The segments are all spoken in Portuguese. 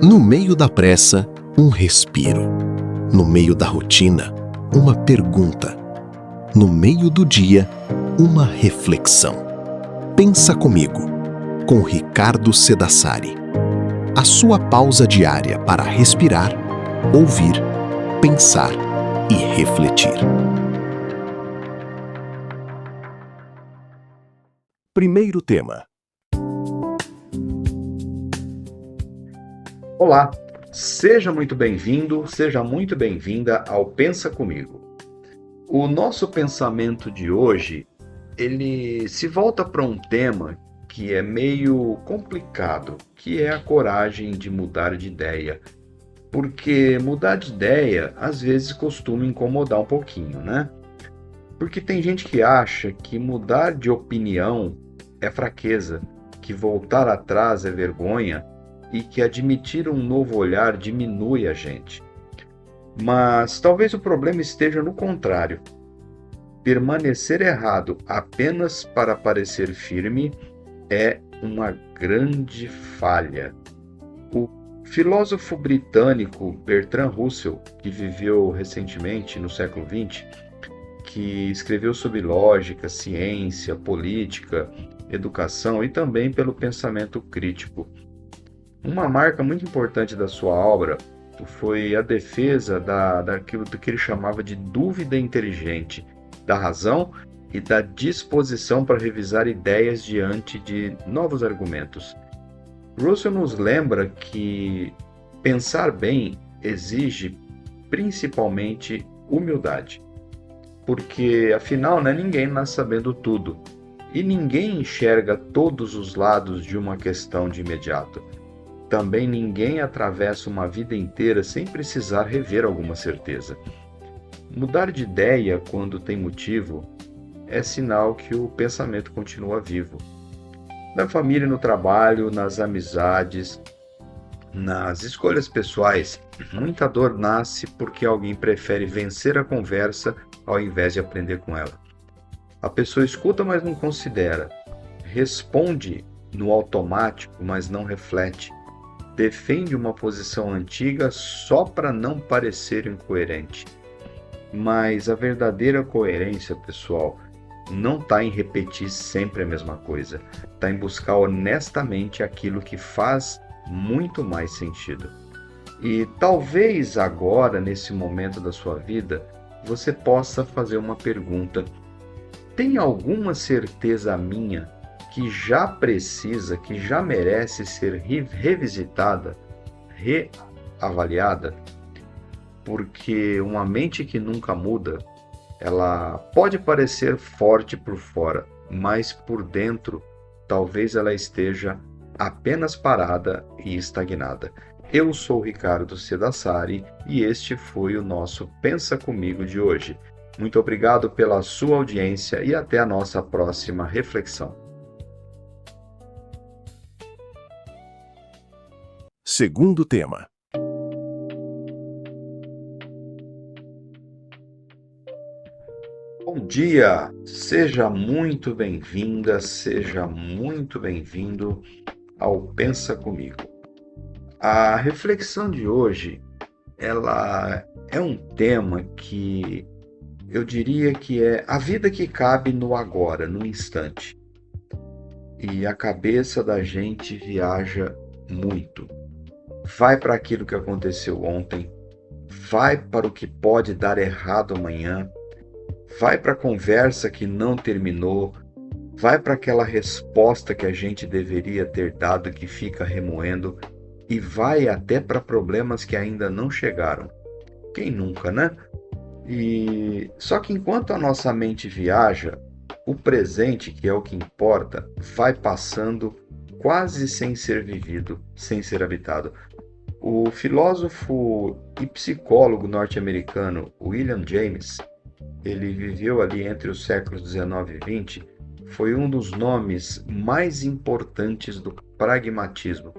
No meio da pressa, um respiro. No meio da rotina, uma pergunta. No meio do dia, uma reflexão. Pensa comigo, com Ricardo Sedassari. A sua pausa diária para respirar, ouvir, pensar e refletir. Primeiro tema. Olá, seja muito bem-vindo, seja muito bem-vinda ao Pensa Comigo. O nosso pensamento de hoje, ele se volta para um tema que é meio complicado, que é a coragem de mudar de ideia. Porque mudar de ideia, às vezes, costuma incomodar um pouquinho, né? Porque tem gente que acha que mudar de opinião é fraqueza, que voltar atrás é vergonha, e que admitir um novo olhar diminui a gente. Mas talvez o problema esteja no contrário. Permanecer errado apenas para parecer firme é uma grande falha. O filósofo britânico Bertrand Russell, que viveu recentemente no século XX, que escreveu sobre lógica, ciência, política, educação e também pelo pensamento crítico. Uma marca muito importante da sua obra foi a defesa daquilo que ele chamava de dúvida inteligente, da razão e da disposição para revisar ideias diante de novos argumentos. Russell nos lembra que pensar bem exige principalmente humildade, porque afinal ninguém nasce sabendo tudo e ninguém enxerga todos os lados de uma questão de imediato. Também ninguém atravessa uma vida inteira sem precisar rever alguma certeza. Mudar de ideia quando tem motivo é sinal que o pensamento continua vivo. Na família, no trabalho, nas amizades, nas escolhas pessoais, muita dor nasce porque alguém prefere vencer a conversa ao invés de aprender com ela. A pessoa escuta, mas não considera. Responde no automático, mas não reflete. Defende uma posição antiga só para não parecer incoerente. Mas a verdadeira coerência, pessoal, não está em repetir sempre a mesma coisa. Está em buscar honestamente aquilo que faz muito mais sentido. E talvez agora, nesse momento da sua vida, você possa fazer uma pergunta. Tem alguma certeza minha que já precisa, que já merece ser revisitada, reavaliada? Porque uma mente que nunca muda, ela pode parecer forte por fora, mas por dentro, talvez ela esteja apenas parada e estagnada. Eu sou Ricardo Sedassari e este foi o nosso Pensa Comigo de hoje. Muito obrigado pela sua audiência e até a nossa próxima reflexão. Segundo tema. Bom dia! Seja muito bem-vinda, seja muito bem-vindo ao Pensa Comigo. A reflexão de hoje, ela é um tema que eu diria que é a vida que cabe no agora, no instante. E a cabeça da gente viaja muito. Vai para aquilo que aconteceu ontem, vai para o que pode dar errado amanhã, vai para a conversa que não terminou, vai para aquela resposta que a gente deveria ter dado que fica remoendo e vai até para problemas que ainda não chegaram. Quem nunca, né? E só que enquanto a nossa mente viaja, o presente, que é o que importa, vai passando quase sem ser vivido, sem ser habitado. O filósofo e psicólogo norte-americano William James, ele viveu ali entre os séculos 19 e 20, foi um dos nomes mais importantes do pragmatismo,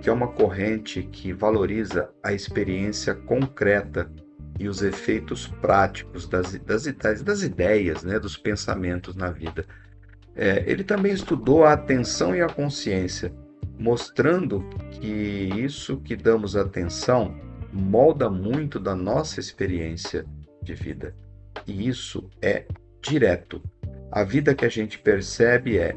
que é uma corrente que valoriza a experiência concreta e os efeitos práticos das ideias, dos pensamentos na vida. Ele também estudou a atenção e a consciência, mostrando que isso que damos atenção molda muito da nossa experiência de vida. E isso é direto. A vida que a gente percebe é,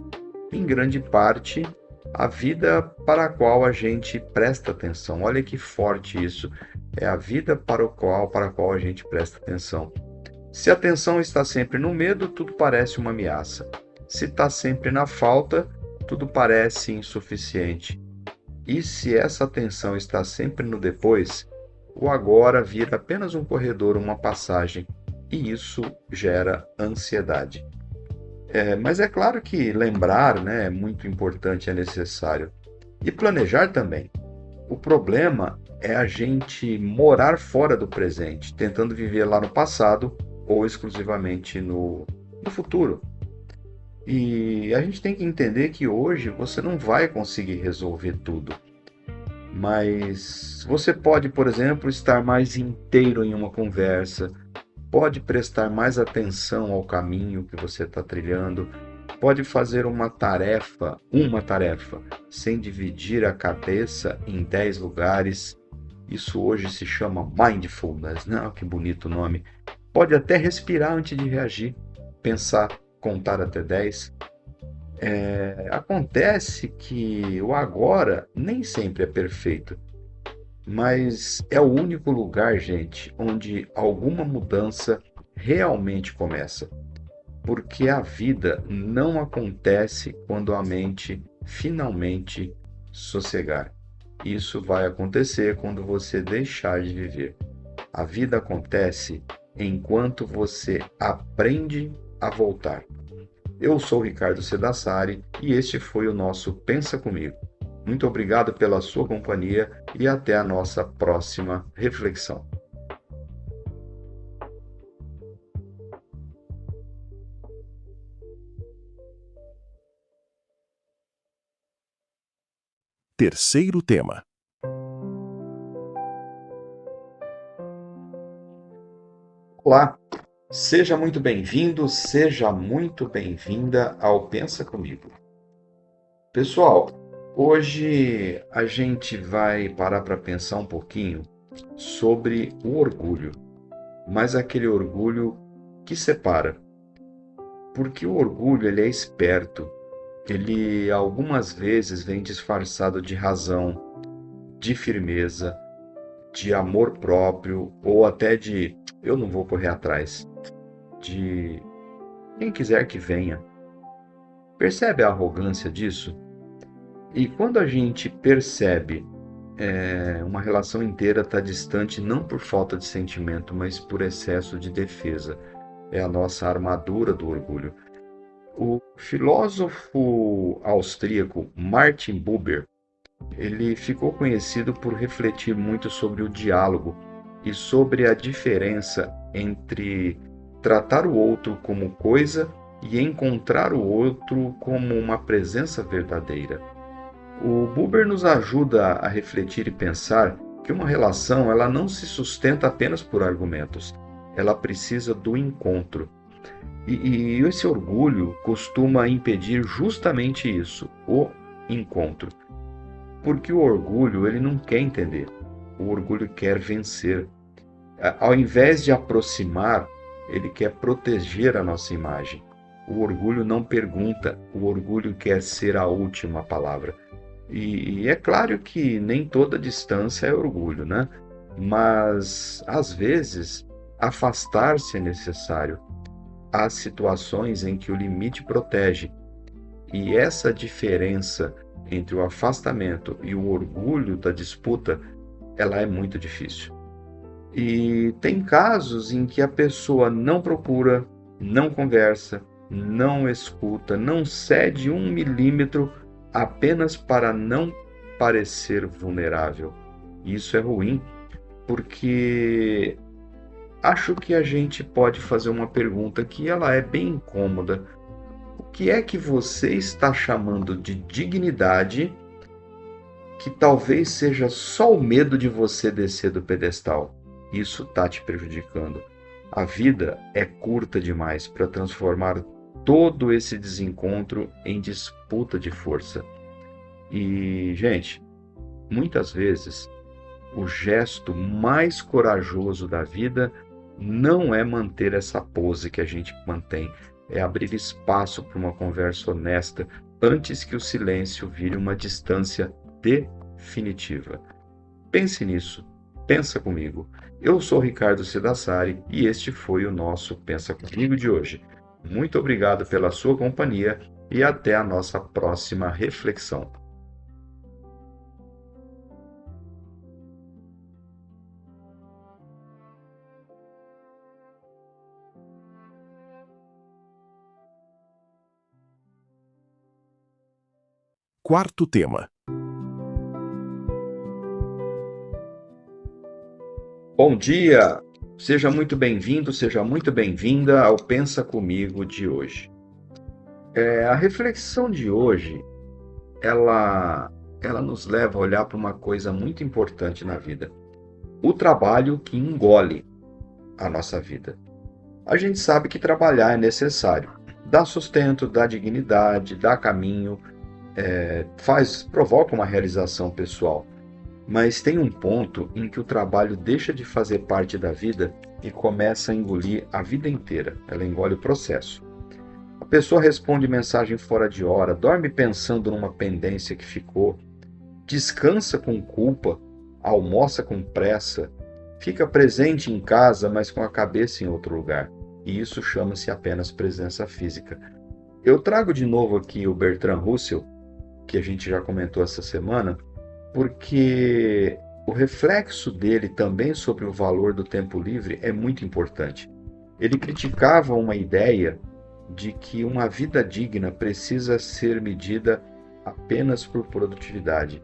em grande parte, a vida para a qual a gente presta atenção. Olha que forte isso. É a vida para a qual a gente presta atenção. Se a atenção está sempre no medo, tudo parece uma ameaça. Se está sempre na falta, tudo parece insuficiente. E se essa atenção está sempre no depois, o agora vira apenas um corredor, uma passagem, e isso gera ansiedade. Mas é claro que lembrar, né, é muito importante, é necessário. E planejar também. O problema é a gente morar fora do presente, tentando viver lá no passado ou exclusivamente no futuro. E a gente tem que entender que hoje você não vai conseguir resolver tudo. Mas você pode, por exemplo, estar mais inteiro em uma conversa, pode prestar mais atenção ao caminho que você está trilhando, pode fazer uma tarefa, sem dividir a cabeça em 10 lugares. Isso hoje se chama mindfulness, né? Que bonito nome. Pode até respirar antes de reagir, pensar, contar até 10. Acontece que o agora nem sempre é perfeito, mas é o único lugar, gente, onde alguma mudança realmente começa. Porque a vida não acontece quando a mente finalmente sossegar. Isso vai acontecer quando você deixar de viver. A vida acontece enquanto você aprende a voltar. Eu sou o Ricardo Sedassari e este foi o nosso Pensa Comigo. Muito obrigado pela sua companhia e até a nossa próxima reflexão. Terceiro tema. Olá, seja muito bem-vindo, seja muito bem-vinda ao Pensa Comigo. Pessoal, hoje a gente vai parar para pensar um pouquinho sobre o orgulho, mas aquele orgulho que separa. Porque o orgulho, ele é esperto, ele algumas vezes vem disfarçado de razão, de firmeza, de amor próprio ou até de eu não vou correr atrás, de quem quiser que venha. Percebe a arrogância disso? E quando a gente percebe uma relação inteira está distante não por falta de sentimento, mas por excesso de defesa. É a nossa armadura do orgulho. O filósofo austríaco Martin Buber, ele ficou conhecido por refletir muito sobre o diálogo e sobre a diferença entre tratar o outro como coisa e encontrar o outro como uma presença verdadeira. O Buber nos ajuda a refletir e pensar que uma relação ela não se sustenta apenas por argumentos, ela precisa do encontro. E esse orgulho costuma impedir justamente isso, o encontro. Porque o orgulho ele não quer entender, o orgulho quer vencer. Ao invés de aproximar, ele quer proteger a nossa imagem. O orgulho não pergunta, o orgulho quer ser a última palavra. E é claro que nem toda distância é orgulho, né? Mas, às vezes, afastar-se é necessário. Há situações em que o limite protege. E essa diferença entre o afastamento e o orgulho da disputa, ela é muito difícil. E tem casos em que a pessoa não procura, não conversa, não escuta, não cede 1 milímetro apenas para não parecer vulnerável. Isso é ruim, porque acho que a gente pode fazer uma pergunta que ela é bem incômoda. O que é que você está chamando de dignidade que talvez seja só o medo de você descer do pedestal? Isso está te prejudicando. A vida é curta demais para transformar todo esse desencontro em disputa de força. E, gente, muitas vezes o gesto mais corajoso da vida não é manter essa pose que a gente mantém, é abrir espaço para uma conversa honesta antes que o silêncio vire uma distância definitiva. Pense nisso, pensa comigo. Eu sou Ricardo Sedassari e este foi o nosso Pensa Comigo de hoje. Muito obrigado pela sua companhia e até a nossa próxima reflexão. Quarto tema. Bom dia! Seja muito bem-vindo, seja muito bem-vinda ao Pensa Comigo de hoje. A reflexão de hoje, ela nos leva a olhar para uma coisa muito importante na vida. O trabalho que engole a nossa vida. A gente sabe que trabalhar é necessário. Dá sustento, dá dignidade, dá caminho, provoca uma realização pessoal. Mas tem um ponto em que o trabalho deixa de fazer parte da vida e começa a engolir a vida inteira. Ela engole o processo. A pessoa responde mensagem fora de hora, dorme pensando numa pendência que ficou, descansa com culpa, almoça com pressa, fica presente em casa, mas com a cabeça em outro lugar. E isso chama-se apenas presença física. Eu trago de novo aqui o Bertrand Russell, que a gente já comentou essa semana, porque o reflexo dele também sobre o valor do tempo livre é muito importante. Ele criticava uma ideia de que uma vida digna precisa ser medida apenas por produtividade.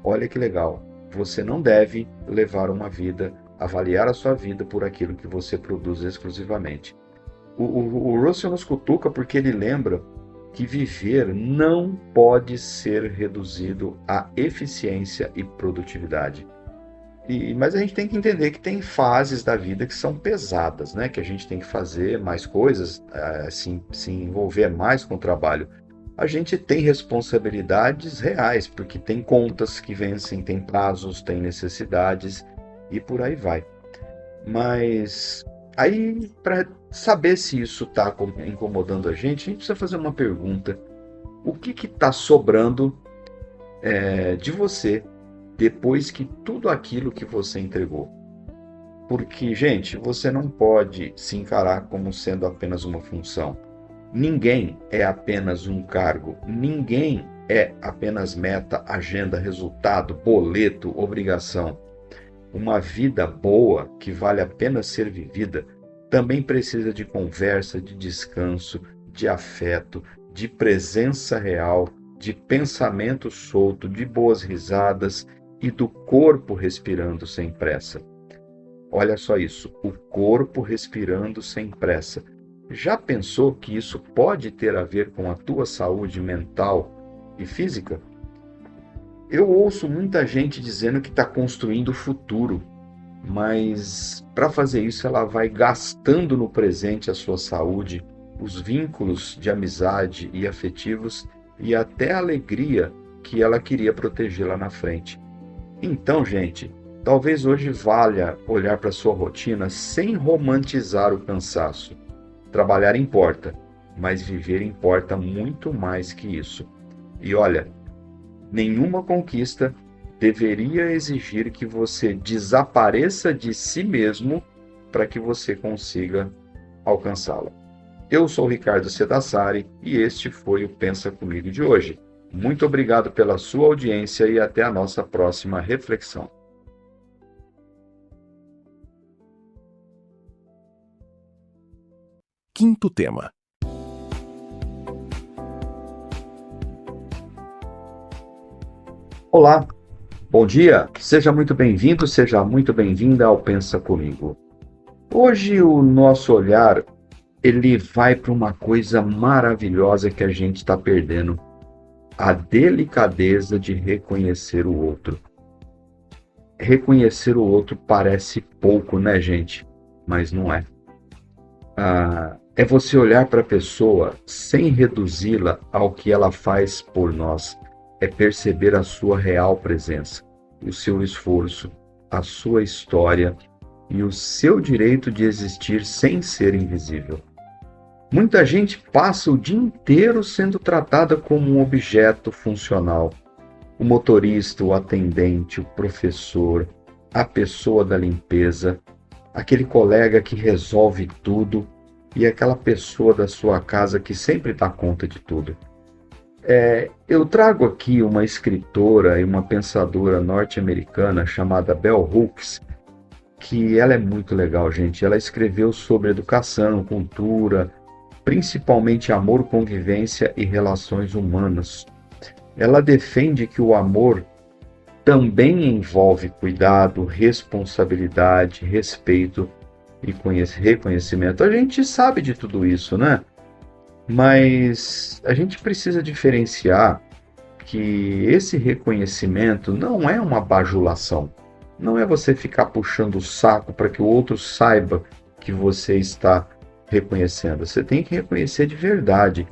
Olha que legal, você não deve avaliar a sua vida por aquilo que você produz exclusivamente. O Russell nos cutuca porque ele lembra que viver não pode ser reduzido à eficiência e produtividade. Mas a gente tem que entender que tem fases da vida que são pesadas, né? Que a gente tem que fazer mais coisas, se envolver mais com o trabalho. A gente tem responsabilidades reais, porque tem contas que vencem, tem prazos, tem necessidades e por aí vai. Mas aí, para saber se isso está incomodando a gente precisa fazer uma pergunta. O que está sobrando de você depois que tudo aquilo que você entregou? Porque, gente, você não pode se encarar como sendo apenas uma função. Ninguém é apenas um cargo. Ninguém é apenas meta, agenda, resultado, boleto, obrigação. Uma vida boa, que vale a pena ser vivida, também precisa de conversa, de descanso, de afeto, de presença real, de pensamento solto, de boas risadas e do corpo respirando sem pressa. Olha só isso, o corpo respirando sem pressa. Já pensou que isso pode ter a ver com a tua saúde mental e física? Eu ouço muita gente dizendo que está construindo o futuro, mas para fazer isso ela vai gastando no presente a sua saúde, os vínculos de amizade e afetivos e até a alegria que ela queria proteger lá na frente. Então, gente, talvez hoje valha olhar para a sua rotina sem romantizar o cansaço. Trabalhar importa, mas viver importa muito mais que isso. E olha, nenhuma conquista deveria exigir que você desapareça de si mesmo para que você consiga alcançá-la. Eu sou Ricardo Sedassari e este foi o Pensa Comigo de hoje. Muito obrigado pela sua audiência e até a nossa próxima reflexão. Quinto tema. Olá, bom dia, seja muito bem-vindo, seja muito bem-vinda ao Pensa Comigo. Hoje o nosso olhar, ele vai para uma coisa maravilhosa que a gente está perdendo, a delicadeza de reconhecer o outro. Reconhecer o outro parece pouco, né, gente? Mas não é. É você olhar para a pessoa sem reduzi-la ao que ela faz por nós. é perceber a sua real presença, o seu esforço, a sua história e o seu direito de existir sem ser invisível. Muita gente passa o dia inteiro sendo tratada como um objeto funcional. O motorista, o atendente, o professor, a pessoa da limpeza, aquele colega que resolve tudo e aquela pessoa da sua casa que sempre dá conta de tudo. Eu trago aqui uma escritora e uma pensadora norte-americana chamada Bell Hooks, que ela é muito legal, gente. Ela escreveu sobre educação, cultura, principalmente amor, convivência e relações humanas. Ela defende que o amor também envolve cuidado, responsabilidade, respeito e reconhecimento. A gente sabe de tudo isso, né? Mas a gente precisa diferenciar que esse reconhecimento não é uma bajulação. Não é você ficar puxando o saco para que o outro saiba que você está reconhecendo. Você tem que reconhecer de verdade.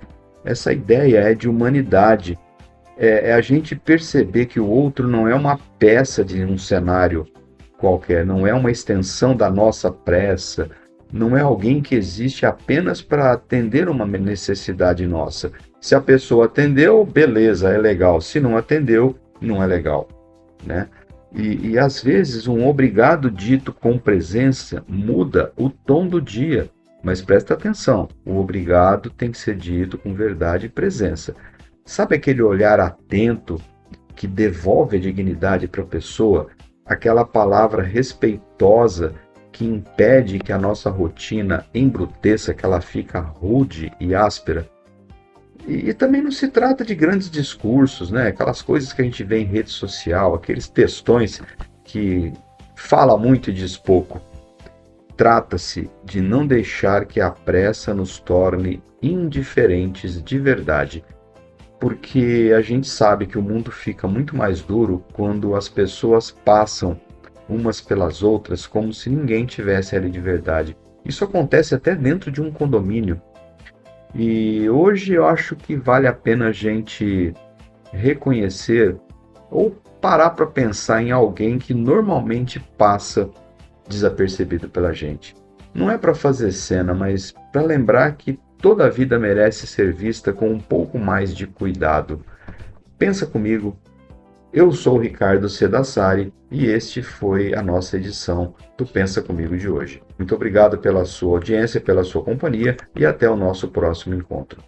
Essa ideia é de humanidade. É a gente perceber que o outro não é uma peça de um cenário qualquer, não é uma extensão da nossa pressa, não é alguém que existe apenas para atender uma necessidade nossa. Se a pessoa atendeu, beleza, é legal. Se não atendeu, não é legal, né? E às vezes um obrigado dito com presença muda o tom do dia. Mas presta atenção, o obrigado tem que ser dito com verdade e presença. Sabe aquele olhar atento que devolve a dignidade para a pessoa? Aquela palavra respeitosa que impede que a nossa rotina embruteça, que ela fica rude e áspera. E também não se trata de grandes discursos, né? Aquelas coisas que a gente vê em rede social, aqueles textões que fala muito e diz pouco. Trata-se de não deixar que a pressa nos torne indiferentes de verdade, porque a gente sabe que o mundo fica muito mais duro quando as pessoas passam umas pelas outras como se ninguém tivesse ali de verdade. Isso acontece até dentro de um condomínio. E hoje eu acho que vale a pena a gente reconhecer ou parar para pensar em alguém que normalmente passa desapercebido pela gente. Não é para fazer cena, mas para lembrar que toda a vida merece ser vista com um pouco mais de cuidado. Pensa comigo. Eu sou o Ricardo Cedassari e este foi a nossa edição do Pensa Comigo de hoje. Muito obrigado pela sua audiência, pela sua companhia e até o nosso próximo encontro.